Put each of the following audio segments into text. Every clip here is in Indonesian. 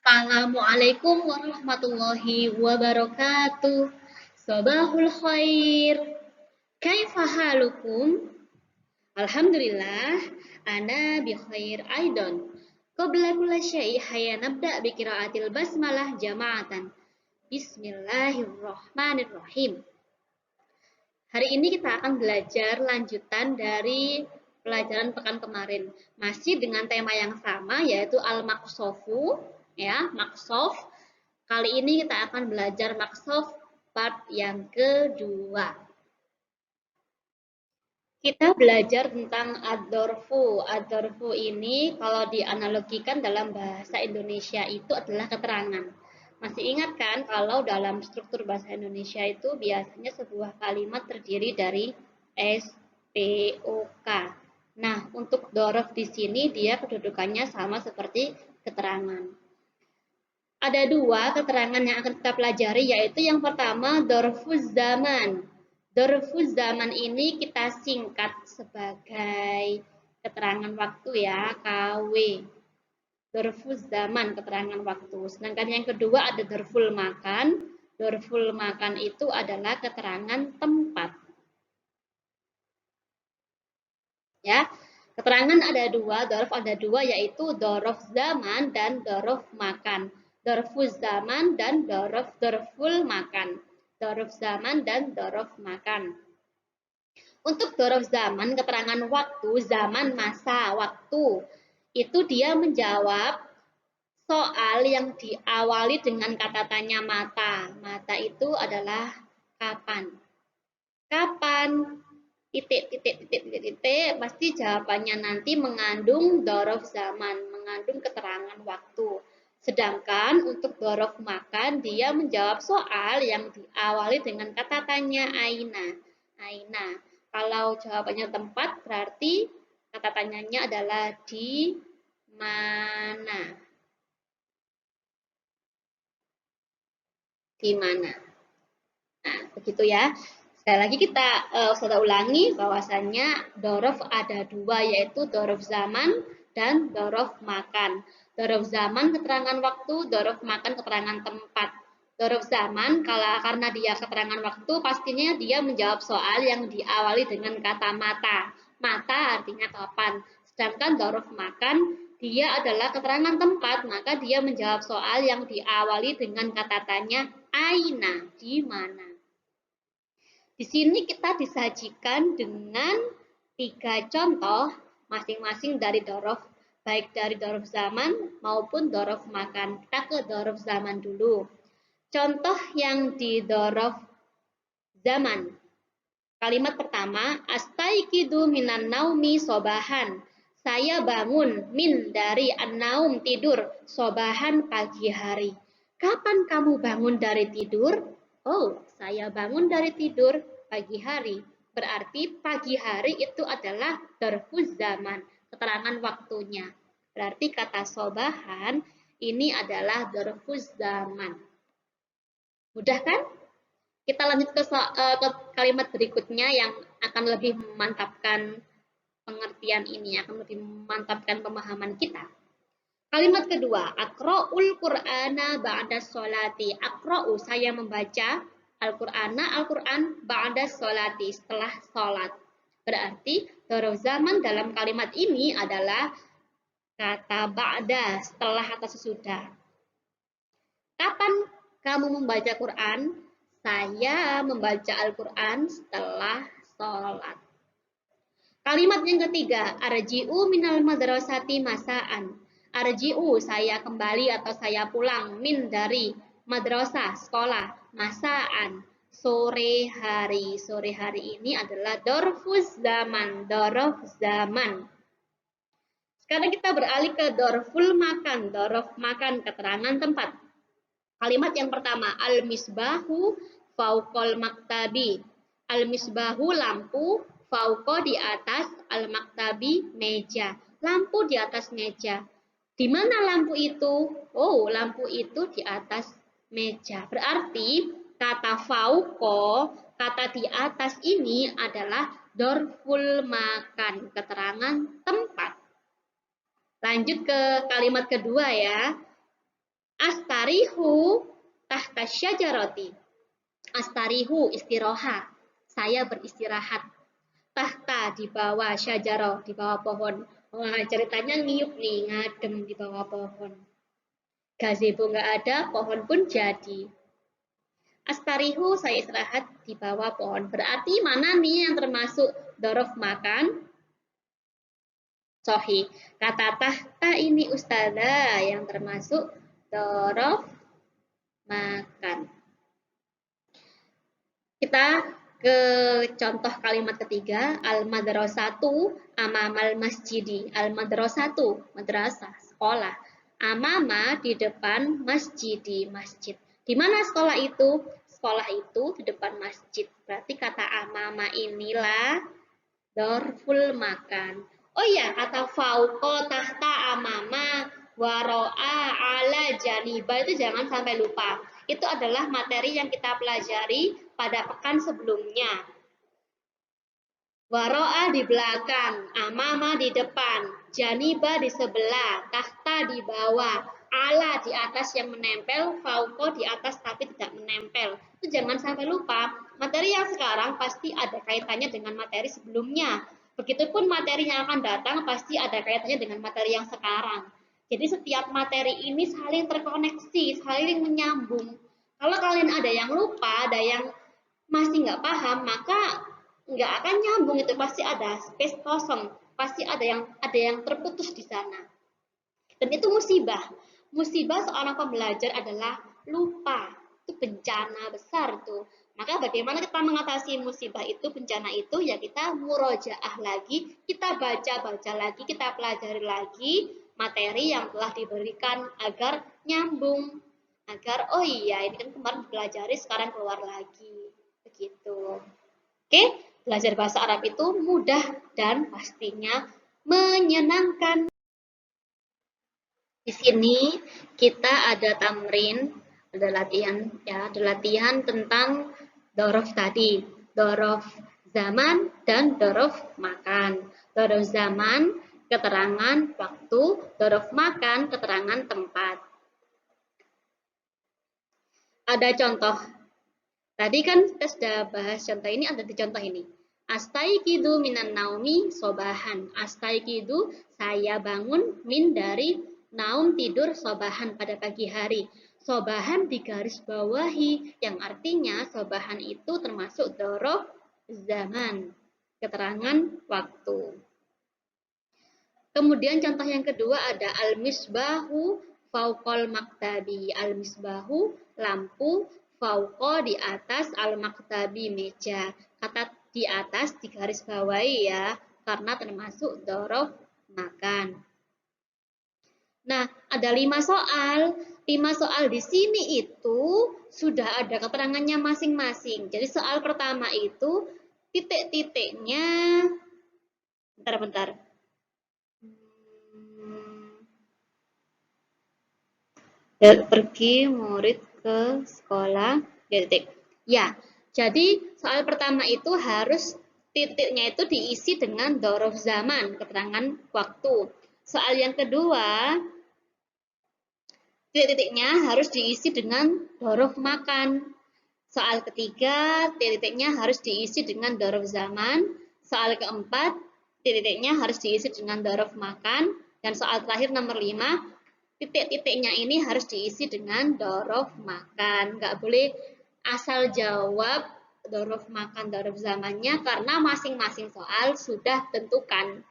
Assalamualaikum warahmatullahi wabarakatuh. Sabahul khair. Kaifa halukum? Alhamdulillah, ana bi khair aidon. Qabla kulla syai' hayya nabda bi qiraatil basmalah jama'atan. Bismillahirrahmanirrahim. Hari ini kita akan belajar lanjutan dari pelajaran pekan kemarin. Masih dengan tema yang sama yaitu al-maqsofu, ya, maqsof. Kali ini kita akan belajar maqsof part yang kedua. Kita belajar tentang ad-dorfu. Ad-dorfu ini kalau dianalogikan dalam bahasa Indonesia itu adalah keterangan. Masih ingat kan kalau dalam struktur bahasa Indonesia itu biasanya sebuah kalimat terdiri dari S, P, O, K. Nah, untuk dorof di sini dia kedudukannya sama seperti keterangan. Ada dua keterangan yang akan kita pelajari, yaitu yang pertama dorfuz zaman. Dorfuz zaman ini kita singkat sebagai keterangan waktu ya, KW. Dorfuz zaman, keterangan waktu. Sedangkan yang kedua ada dorful makan. Dorful makan itu adalah keterangan tempat. Ya, keterangan ada dua, dorof ada dua, yaitu dorof zaman dan dorof makan. Dorfuz zaman dan dorful makan. Dorof zaman dan dorof makan. Untuk dorof zaman, keterangan waktu, zaman, masa, waktu, itu dia menjawab soal yang diawali dengan kata tanya mata. Mata itu adalah kapan. Kapan? Titik, pasti jawabannya nanti mengandung dorof zaman, mengandung keterangan waktu. Sedangkan untuk dorof makan, dia menjawab soal yang diawali dengan kata tanya aina. Aina. Kalau jawabannya tempat, berarti kata tanyanya adalah di mana. Di mana. Nah, begitu ya. Sekali lagi kita sudah ulangi bahwasannya dorof ada dua, yaitu dorof zaman dan dorof makan. Dorof zaman keterangan waktu, dorof makan keterangan tempat. Dorof zaman karena dia keterangan waktu, pastinya dia menjawab soal yang diawali dengan kata mata. Mata artinya kapan. Sedangkan dorof makan dia adalah keterangan tempat, maka dia menjawab soal yang diawali dengan kata tanya aina, di mana. Di sini kita disajikan dengan 3 contoh masing-masing dari dorof, baik dari dorof zaman maupun dorof makan. Kita ke dorof zaman dulu. Contoh yang di dorof zaman. Kalimat pertama, astaiqidu minan naumi sobahan. Saya bangun min dari an-naum tidur, sobahan pagi hari. Kapan kamu bangun dari tidur? Oh, saya bangun dari tidur pagi hari. Berarti pagi hari itu adalah dorfuz zaman, keterangan waktunya. Berarti kata sobahan ini adalah dorfuz zaman. Mudah kan? Kita lanjut ke kalimat berikutnya yang akan lebih memantapkan pengertian ini, akan lebih memantapkan pemahaman kita. Kalimat kedua, aqra'ul Qur'ana ba'da sholati. Aqra'u, saya membaca Al-Qur'ana, Al-Qur'an ba'da sholati, setelah sholat. Berarti dorof zaman dalam kalimat ini adalah kata ba'da, setelah atau sesudah. Kapan kamu membaca Quran? Saya membaca Al-Quran setelah sholat. Kalimat yang ketiga, arji'u minal madrasati masaan. Arji'u, saya kembali atau saya pulang, min dari madrasah, sekolah, masaan, sore hari. Sore hari ini adalah dorfuz zaman, dorof zaman. Sekarang kita beralih ke dorful makan, dorof makan, keterangan tempat. Kalimat yang pertama, al-misbahu fauqal maktabi. Al-misbahu lampu, fauqa di atas, al-maktabi meja. Lampu di atas meja. Di mana lampu itu? Oh, lampu itu di atas meja. Berarti kata fauqa, kata di atas ini adalah dorful makan, keterangan tempat. Lanjut ke kalimat kedua ya. Astarihu tahta syajarati. Astarihu istirahat. Saya beristirahat. Tahta di bawah syajarah, di bawah pohon. Wah, ceritanya ngiyup nih, ngadem di bawah pohon. Gazebo nggak ada, pohon pun jadi. Astarihu, saya istirahat di bawah pohon. Berarti mana nih yang termasuk dorof makan? Sohi. Kata tahta ini ustazah yang termasuk dorof makan. Kita ke contoh kalimat ketiga, al-madrasatu amamal masjidi. Al-madrasatu, madrasah, sekolah. Amama di depan masjidi, masjid. Di mana sekolah itu? Sekolah itu di depan masjid. Berarti kata amama inilah dorful makan. Oh iya, kata fauqo, tahta, amama, waro'a, ala, janiba itu jangan sampai lupa. Itu adalah materi yang kita pelajari pada pekan sebelumnya. Waro'a di belakang, amama di depan, janiba di sebelah, tahta di bawah, ala di atas yang menempel, fauqo di atas tapi tidak menempel. Itu jangan sampai lupa. Materi yang sekarang pasti ada kaitannya dengan materi sebelumnya. Begitupun materi yang akan datang pasti ada kaitannya dengan materi yang sekarang. Jadi setiap materi ini saling terkoneksi, saling menyambung. Kalau kalian ada yang lupa, ada yang masih nggak paham, maka nggak akan nyambung, itu pasti ada space kosong, pasti ada yang terputus di sana. Dan itu musibah. Musibah seorang pembelajar adalah lupa. Itu bencana besar tuh. Maka bagaimana kita mengatasi musibah itu, bencana itu, ya kita murojaah lagi, kita baca-baca lagi, kita pelajari lagi materi yang telah diberikan agar nyambung. Agar, oh iya ini kan kemarin dipelajari, sekarang keluar lagi. Begitu. Oke, belajar bahasa Arab itu mudah dan pastinya menyenangkan. Di sini kita ada tamrin, ada latihan ya, ada latihan tentang dorof tadi, dorof zaman dan dorof makan. Dorof zaman keterangan waktu, dorof makan keterangan tempat. Ada contoh. Tadi kan kita sudah bahas contoh ini, ada di contoh ini. Astaiqidu minan naumi sobahan. Astaiqidu, saya bangun, min dari naum tidur, sobahan pada pagi hari. Sobahan digaris bawahi, yang artinya sobahan itu termasuk dorof zaman, keterangan waktu. Kemudian contoh yang kedua ada al-misbahu fauqal maktabi. Al-misbahu, lampu, fauqa di atas, al-maktabi meja. Kata di atas digaris bawahi ya, karena termasuk dorof makan. Nah, ada 5 soal. 5 soal di sini itu sudah ada keterangannya masing-masing. Jadi soal pertama itu titik-titiknya, bentar. Pergi murid ke sekolah, titik. Ya, jadi soal pertama itu harus titiknya itu diisi dengan dorof zaman, keterangan waktu. Soal yang kedua, titik-titiknya harus diisi dengan dorof makan. Soal ketiga, titik-titiknya harus diisi dengan dorof zaman. Soal keempat, titik-titiknya harus diisi dengan dorof makan. Dan soal terakhir nomor 5, titik-titiknya ini harus diisi dengan dorof makan. Nggak boleh asal jawab dorof makan, dorof zamannya, karena masing-masing soal sudah tentukan.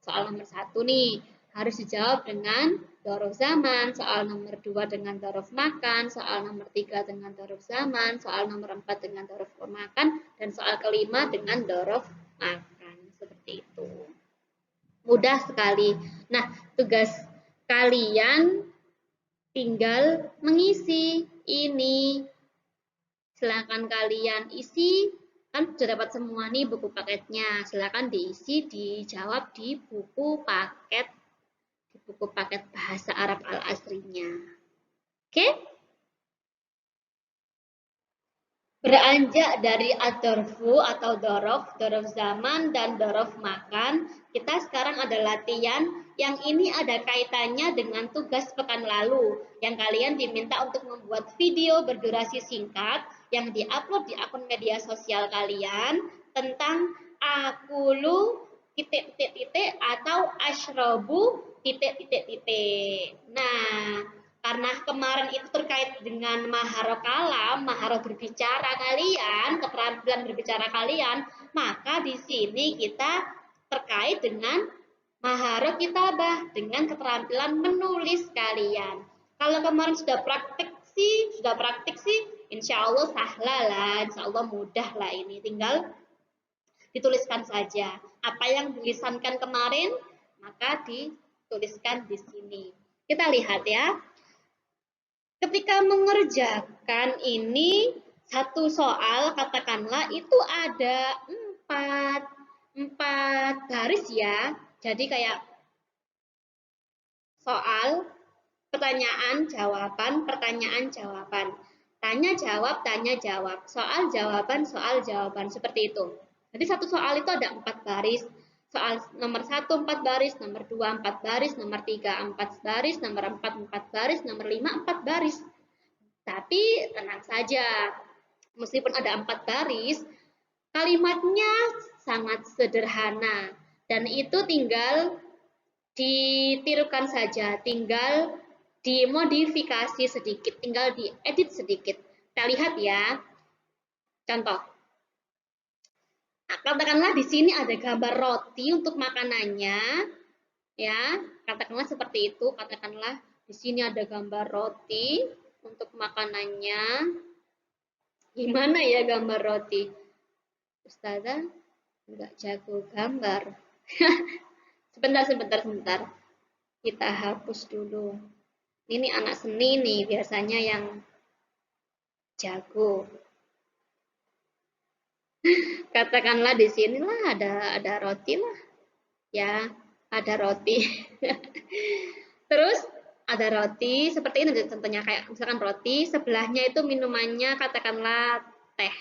Soal nomor 1 nih, harus dijawab dengan dorof zaman, soal nomor 2 dengan dorof makan, soal nomor 3 dengan dorof zaman, soal nomor 4 dengan dorof makan, dan soal kelima dengan dorof makan. Seperti itu. Mudah sekali. Nah, tugas kalian tinggal mengisi ini. Silakan kalian isi. Kan sudah dapat semua nih buku paketnya. Silakan diisi, dijawab di buku paket bahasa Arab Al-Asrinya. Oke? Beranjak dari ad-dorfu atau dorof zaman dan dorof makan, kita sekarang ada latihan Yang ini ada kaitannya dengan tugas pekan lalu yang kalian diminta untuk membuat video berdurasi singkat yang diupload di akun media sosial kalian tentang akulu titik-titik-titik atau asyrobu titik-titik-titik. Nah, karena kemarin itu terkait dengan maharo kalam, maharo berbicara kalian, keterampilan berbicara kalian, maka di sini kita terkait dengan maharo kitabah, dengan keterampilan menulis kalian. Kalau kemarin sudah praktik sih, insya Allah sahlah lah, insya Allah mudah lah ini. Tinggal dituliskan saja. Apa yang dilisankan kemarin, maka dituliskan di sini. Kita lihat ya. Ketika mengerjakan ini satu soal, katakanlah itu ada empat baris ya. Jadi kayak soal, pertanyaan, jawaban, pertanyaan, jawaban. Tanya jawab, soal jawaban, seperti itu. Jadi satu soal itu ada 4 baris. Soal nomor 1 4 baris, nomor 2 4 baris, nomor 3 4 baris, nomor 4 4 baris, nomor 5 4 baris. Tapi tenang saja, meskipun ada 4 baris, kalimatnya sangat sederhana dan itu tinggal ditirukan saja, tinggal dimodifikasi sedikit, tinggal diedit sedikit. Kita lihat ya. Contoh. Nah, katakanlah di sini ada gambar roti untuk makanannya, ya. Katakanlah seperti itu. Katakanlah di sini ada gambar roti untuk makanannya. Gimana ya gambar roti? Ustazah nggak jago gambar. Sebentar. Kita hapus dulu. Ini anak seni nih, biasanya yang jago. Katakanlah di sini lah ada roti lah. Ya, ada roti. Terus ada roti seperti ini contohnya, kayak misalkan roti, sebelahnya itu minumannya katakanlah teh.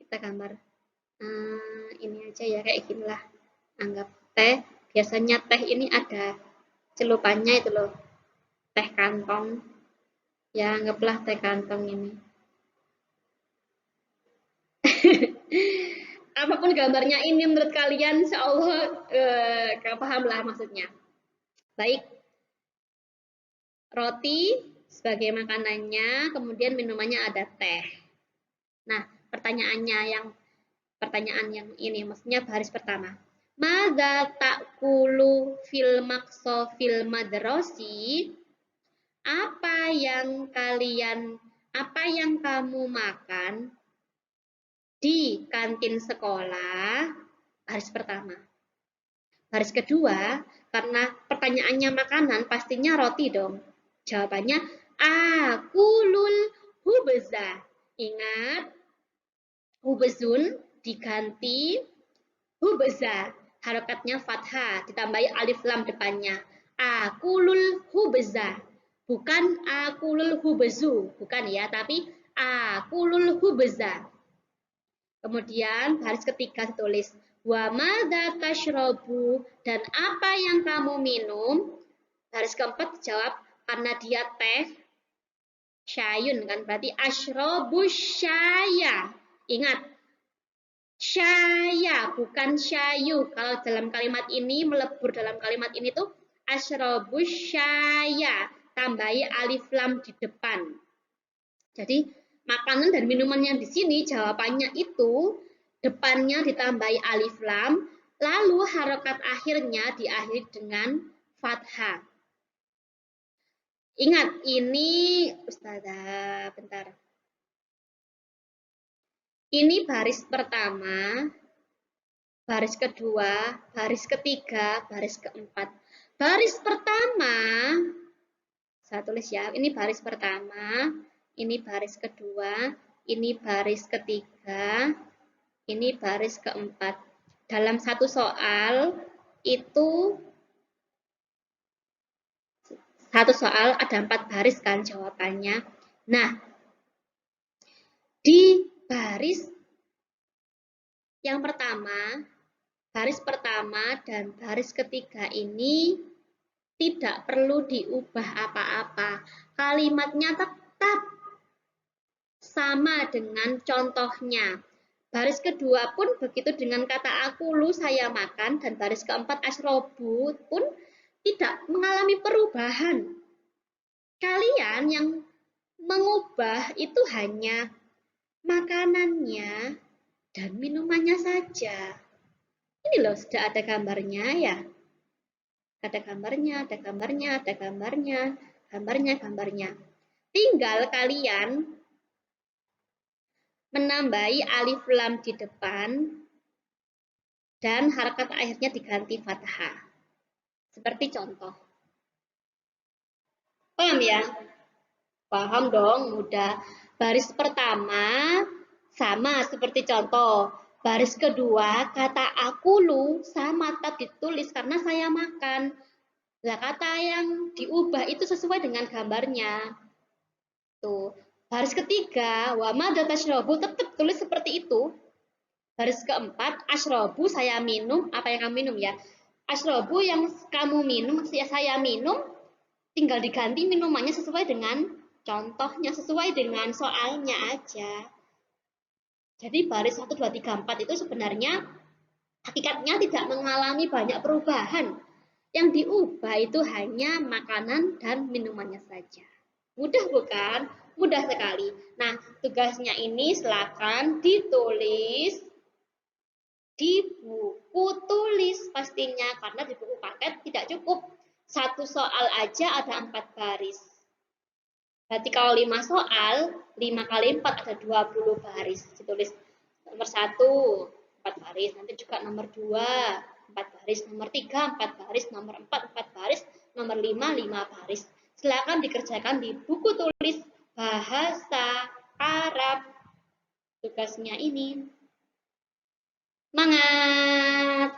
Kita gambar ini aja ya, kayak gini lah. Anggap teh, biasanya teh ini ada celupannya itu loh. Teh kantong. Ya, anggaplah teh kantong ini. Apapun gambarnya ini menurut kalian, insya Allah paham lah maksudnya. Baik, roti sebagai makanannya, kemudian minumannya ada teh. Nah, pertanyaan yang ini, maksudnya baris pertama. Madza ta'kulu fil maqsa fil madrasi? Apa yang kamu makan di kantin sekolah? Baris pertama. Baris kedua, karena pertanyaannya makanan, pastinya roti dong. Jawabannya, akulul hubza. Ingat, hubzun diganti hubza. Harokatnya fathah, ditambahi alif lam depannya. Akulul hubza. Bukan akulul hubzu, bukan ya, tapi akulul hubza. Kemudian baris ketiga ditulis wa madza tashrabu, dan apa yang kamu minum. Baris keempat dijawab karena dia teh syayun kan, berarti ashrabu syaya. Ingat, syaya bukan syayu. Kalau dalam kalimat ini, melebur dalam kalimat ini tuh ashrabu syaya, tambahi alif lam di depan. Jadi makanan dan minuman yang di sini jawabannya itu depannya ditambahi alif lam, lalu harokat akhirnya diakhiri dengan fathah. Ingat, ini Ustazah, bentar. Ini baris pertama, baris kedua, baris ketiga, baris keempat. Baris pertama, saya tulis ya, ini baris pertama, ini baris kedua, ini baris ketiga, ini baris keempat. Dalam satu soal itu ada 4 baris kan jawabannya. Nah, di baris yang pertama Baris pertama dan baris ketiga ini tidak perlu diubah apa-apa. Kalimatnya tetap sama dengan contohnya. Baris kedua pun begitu dengan kata akulu saya makan, dan baris keempat asrobu pun tidak mengalami perubahan. Kalian yang mengubah itu hanya makanannya dan minumannya saja. Ini loh sudah ada gambarnya ya. Ada gambarnya, ada gambarnya, ada gambarnya, gambarnya. Tinggal kalian menambahi alif lam di depan dan harakat akhirnya diganti fathah. Seperti contoh. Paham ya? Paham dong, mudah. Baris pertama sama seperti contoh. Baris kedua, kata akulu sama tetap ditulis karena saya makan. Nah, kata yang diubah itu sesuai dengan gambarnya. Tuh. Baris ketiga, wa madza tashrabu tetap tulis seperti itu. Baris keempat, ashrobu saya minum, apa yang kamu minum ya. Ashrobu yang kamu minum, saya minum, tinggal diganti minumannya sesuai dengan contohnya, sesuai dengan soalnya aja. Jadi baris 1, 2, 3, 4 itu sebenarnya hakikatnya tidak mengalami banyak perubahan. Yang diubah itu hanya makanan dan minumannya saja. Mudah bukan? Mudah sekali. Nah, tugasnya ini silakan ditulis di buku tulis pastinya, karena di buku paket tidak cukup. Satu soal aja ada 4 baris. Berarti kalau 5 soal, 5 kali 4 ada 20 baris. Ditulis nomor 1, 4 baris. Nanti juga nomor 2, 4 baris. Nomor 3, 4 baris. Nomor 4, 4 baris. Nomor 5, 5 baris. Silakan dikerjakan di buku tulis bahasa Arab. Tugasnya ini. Semangat!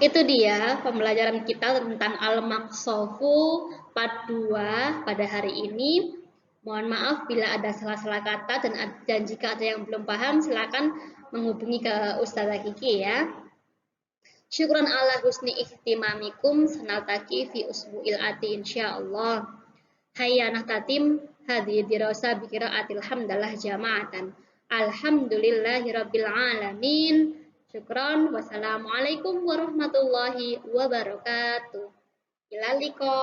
Itu dia pembelajaran kita tentang al-maqsofu part 2 pada hari ini. Mohon maaf bila ada salah-salah kata, dan jika ada yang belum paham silakan menghubungi ke Ustazah Kiki ya. Syukran ala husni ihtimamikum, sanaltaki fi usbu'il ati insyaallah. Hayya nahtatim hadhihi dirasa bi qiraatil hamdalah jama'atan. Alhamdulillahirabbil alamin. Syukran. Wassalamualaikum warahmatullahi wabarakatuh. Ila liqa.